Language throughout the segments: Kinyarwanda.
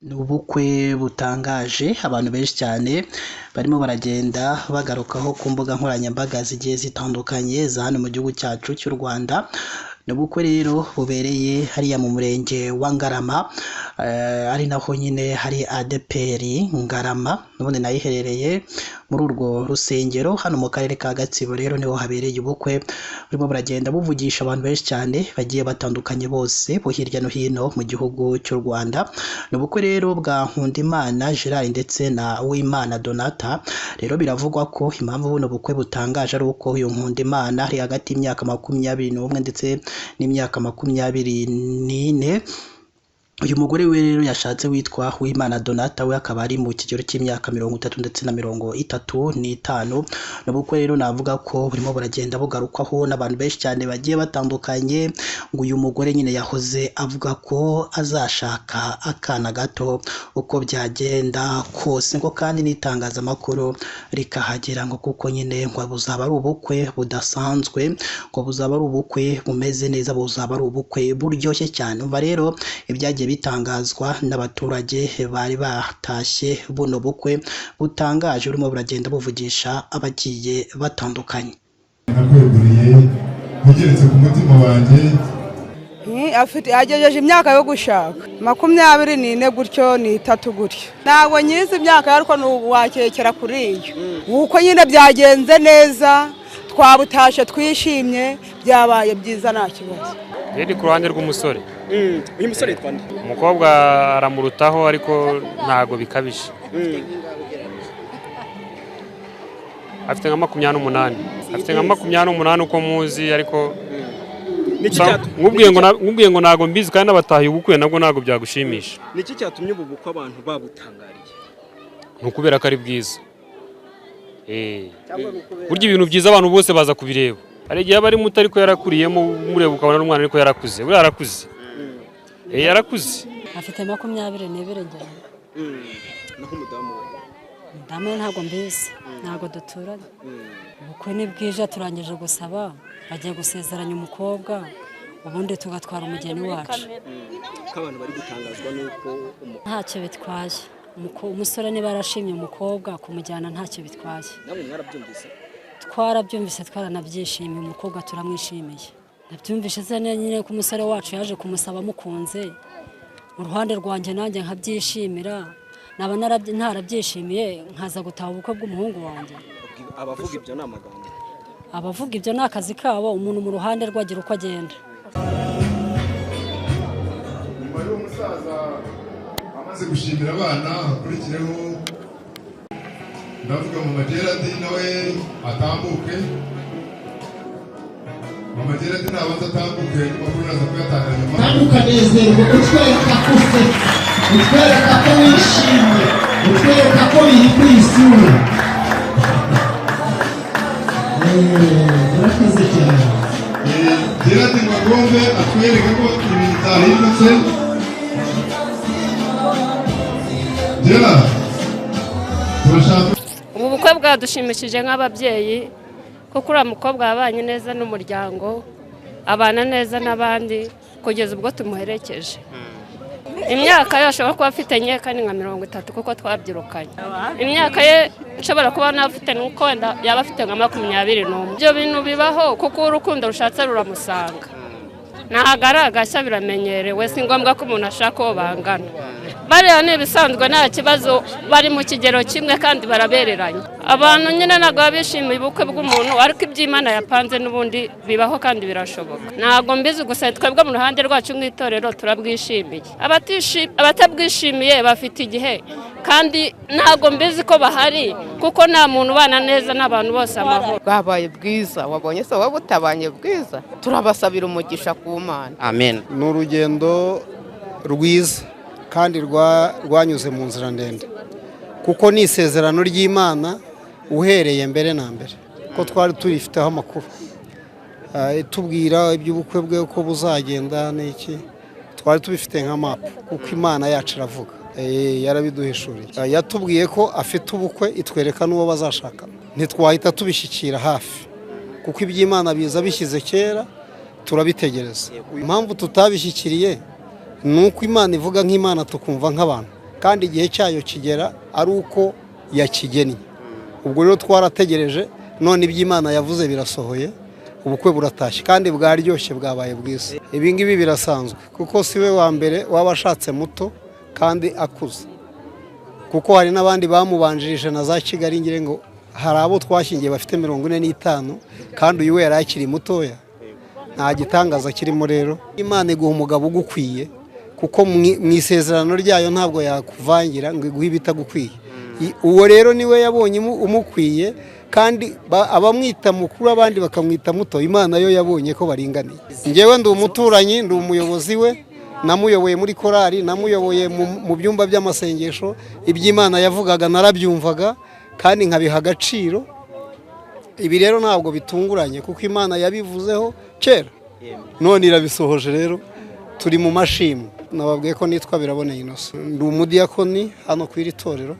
Ni ubukwe butangaje abantu benshi cyane barimo baragenda bagarukaho ku mbuga nkoranyambaga zigiye zitandukanye za hano mu gihugu cyacu cy'u Rwanda. Ni ubukwe rero bubereye hariya mu murenge wa Ngarama, ari naho nyine hari ADEPR Ngarama, n'ubundi nayo iherereye muri urwo rusengero hano mu karere ka Gatsibo. Rero niho habereye ubukwe burimo buragenda buvugisha abantu benshi cyane bagiye batandukanye bose bo hirya no hino mu gihugu cy'u Rwanda. Ni ubukwe rero bwa Nkundimana Gerard ndetse na Uwimana Donata. Rero biravugwa ko impamvu buno bukwe butangaje ari uko uyu Nkundimana ari hagati y'imyaka 21 ndetse n'imyaka 24. Uyu mugore we rero yashatse witwa Uwimana Donata, we akaba ari mu kigero cy'imyaka 30 ndetse na 35. Nubukwe rero navuga ko burimo buragenda bugarukwaho n'abantu benshi cyane bagiye batandukanye, ngo uyu mugore nyine yahoze avuga ko azashaka akana gato uko byagenda kose, ngo kandi n'itangazamakuru rikahagera, ngo kuko nyine ngo buzaba ari ubukwe budasanzwe, ngo buzaba ari ubukwe bumeze neza, buzaba ari ubukwe buryoshye cyane. Umva rero ibyagiye bitangazwa n'abaturage bari batashye buno bukwe butangaje burimo buragenda buvugisha abagiye batandukanye. Nakweguriye ugeretse ku mutima wanjye, agejeje imyaka yo gushaka 24 gutyo ni 3 gutyo. Ntabwo nyizi imyaka ariko wakekera kuri iyo uko nyine byagenze neza, twabutashe twishimye, byabaye byiza nta kibazo. Yedi ku ruhande rw'umusore. Uyu musore yitwa nde? Umukobwa aramurutaho ariko ntago bikabije. Afite nka 28. Afite nka 28 uko muzi, ariko ngubwiye ngo nago mbizi kandi abatahiye ubukwe nabwo nago byagushimisha. Niki cyatumye ubu bukwe abantu babutangariye? Nukubera ko ari bwiza. Burya ibintu byiza abantu bose baza kubireba. Hari igihe bari muto ariko yarakuriyemo, mureba ukabona n'umwana ariko yarakuze. Buri yarakuze. Yarakuze. Afite 22 njye. Naho umudamu we? Umudamu ntabwo mbizi, ntabwo duturanye. Ubukwe ni bwije, turangije gusaba, bagiye gusezeranya umukobwa, ubundi tugatwara umugeni wacu. Ko abantu bari gutangazwa nuko ntacyo bitwaye. Umusore niba arashimye umukobwa kumujyana ntacyo bitwaye. Namwe mwarabyumvise? Twarabyumvise, twaranabyishimiye, umukobwa turamwishimiye. Nabyumvise se nyine ko umusore wacu yaje kumusaba mukunze, uruhande rwanjye nanjye nkabyishimira, naba ntarabyishimiye nkaza gutaha ubukwe bw'umuhungu wanjye. Abavuga ibyo ni amagambo? Abavuga ibyo ni akazi kabo, umuntu mu ruhande rwagira uko agenda. nyuma y'uwo musaza amaze gushimira abana, hakurikireho ndavuga Mama Gerard nawe atambuke. Mama Gerard nabanza atambuke, nyuma kunaza kuyatanga nyuma. Kandi ukanezerwa, utwereka ko useka, utwereka ko wishimye, utwereka ko biri ku isura. Murakoze cyane. Gerard ngo agombe atwereke ko ibintu byahindutse. Gerard, turashaka ubu bukwe bwadushimishije nk'ababyeyi, kuko uriya mukobwa yabanye neza n'umuryango, abana neza n'abandi kugeza ubwo tumuherekeje. Imyaka ye ashobora kuba afite nyeka ni nka 30 kuko twabyirukanye. Imyaka ye nshobora kuba nafite nuko wenda yaba afite nka 21. Ibyo bintu bibaho kuko urukundo rushatse ruramusanga. Nahagaragasha biramenyerewe, si ngombwa ko umuntu ashaka uwo bangana. Bariya ni ibisanzwe, nta kibazo, bari mu kigero kimwe kandi barabereranye. Abantu nyine ntabwo bishimiye ubukwe bw'umuntu, ariko iby'Imana yapanze n'ubundi bibaho kandi birashoboka. Ntabwo mbizi gusa twebwe mu ruhande rwacu nk'itorero turabwishimiye. Abatabwishimiye bafite igihe, kandi ntabwo mbizi ko bahari, kuko nta muntu ubana neza n'abantu bose amahoro. Bwabaye bwiza, wabonye se wowe butabanye bwiza, turabasabira umugisha ku Mana. Amen. Ni urugendo rwiza kandi rwanyuze mu nzira ndende, kuko ni isezerano ry'Imana uhereye mbere na mbere, ko twari turifiteho amakuru itubwira iby'ubukwe bwe uko buzagenda n'iki, twari tubifite nka mapu, kuko Imana yacu iravuga, yarabiduhishuriye. Yatubwiye ko afite ubukwe, itwereka n'uwo bazashaka. Ntitwahita tubishyikira hafi, kuko iby'Imana biza bishyize kera, turabitegereza. Impamvu tutabishyikiriye nuko Imana ivuga nk'Imana tukumva nk'abantu. kandi igihe cyayo kigera ari uko yakigennye. Ubwo rero twarategereje, none iby'Imana yavuze birasohoye, ubukwe buratashye kandi bwaryoshye, bwabaye bwiza. Ibi ngibi birasanzwe kuko siwe wa mbere wabashatse muto kandi akuze, kuko hari n'abandi bamubanjirije na za Kigali, ngire ngo hari abo twashyingiye bafite 45 kandi uyu we yari akiri mutoya. Nta gitangaza kirimo rero. Imana iguha umugabo ugukwiye, kuko mu isezerano ryayo ntabwo yakuvangira ngo iguhe ibitagukwiye. Uwo rero niwe yabonye umukwiye, kandi abamwita mukuru abandi bakamwita muto. Imana yo yabonye ko baringaniye. Njyewe ndi umuturanyi, ndi umuyobozi we, namuyoboye muri korali, namuyoboye mu byumba by'amasengesho. Iby'Imana yavugaga narabyumvaga kandi nkabiha agaciro. Ibi rero ntabwo bitunguranye kuko Imana yabivuzeho kera, none irabisohoje. Rero turi mu mashimwe. Nababwiye ko nitwa Biraboneye Innocent, ndi umudiyakoni hano ku iri torero,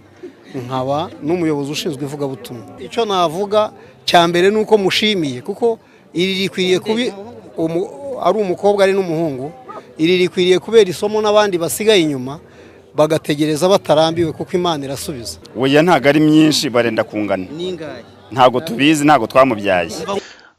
nkaba n'umuyobozi ushinzwe ivugabutumwa. Icyo navuga cya mbere ni uko mushimiye, kuko iri rikwiriye kubi ari umukobwa ari n'umuhungu, iri rikwiriye kubera isomo n'abandi basigaye inyuma bagategereza batarambiwe, kuko Imana irasubiza. Oya, ntago ari myinshi, barenda kungana. Ntago tubizi, ntago twamubyaye.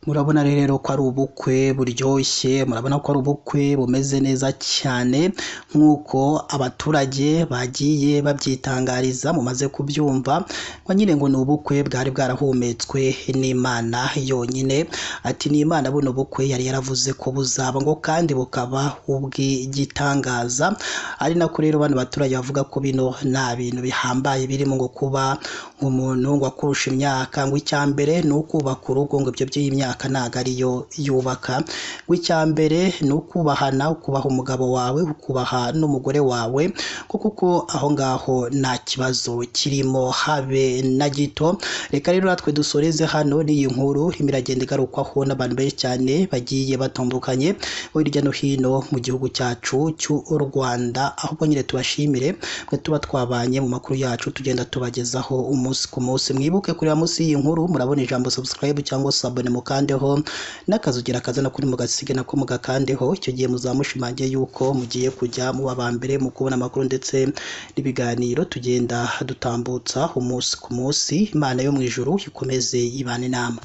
Murabona rero ko ari ubukwe buryoshye, murabona ko ari ubukwe bumeze neza cyane nk'uko abaturage bagiye babyitangariza, mumaze kubyumva ngo nyine ngo ni ubukwe bwari bwarahumetswe n'Imana yonyine. Ati ni Imana buno bukwe yari yaravuze ko buzaba, ngo kandi bukaba ubw'igitangaza. Ari nako rero bano baturage bavuga ko bino nta bintu bihambaye birimo, ngo kuba umuntu ngo akurusha imyaka, ngo icyambere ni ukubaka urugo, ngo ibyo by'imyaka ntago ariyo yubaka. ngo icyambere ni ukubahana, ukubaha umugabo wawe, ukubaha n'umugore wawe, kuko aho ngaho nta kibazo kirimo habe na gito. Reka rero natwe dusoreze hano n'iyi nkuru imiragenda igarukwaho n'abantu benshi cyane bagiye batandukanye hirya no hino mu gihugu cyacu cy'u Rwanda. Ahubwo nyine tubashimire mwe tuba twabanye mu makuru yacu, tugenda tubagezaho umunsi ku munsi. Mwibuke kureba munsi y'iyi nkuru murabona ijambo subscribe cyangwa se abone mukandeho, n'akazugira kaza no kuri mugasige nako mugakandeho. Icyo gihe muzamushimangiye yuko mugiye kujya mu babambere mu kubona amakuru ndetse n'ibiganiro tugenda dutambutsa umunsi ku munsi. Imana yo mu ijuru ikomeze ibane nama.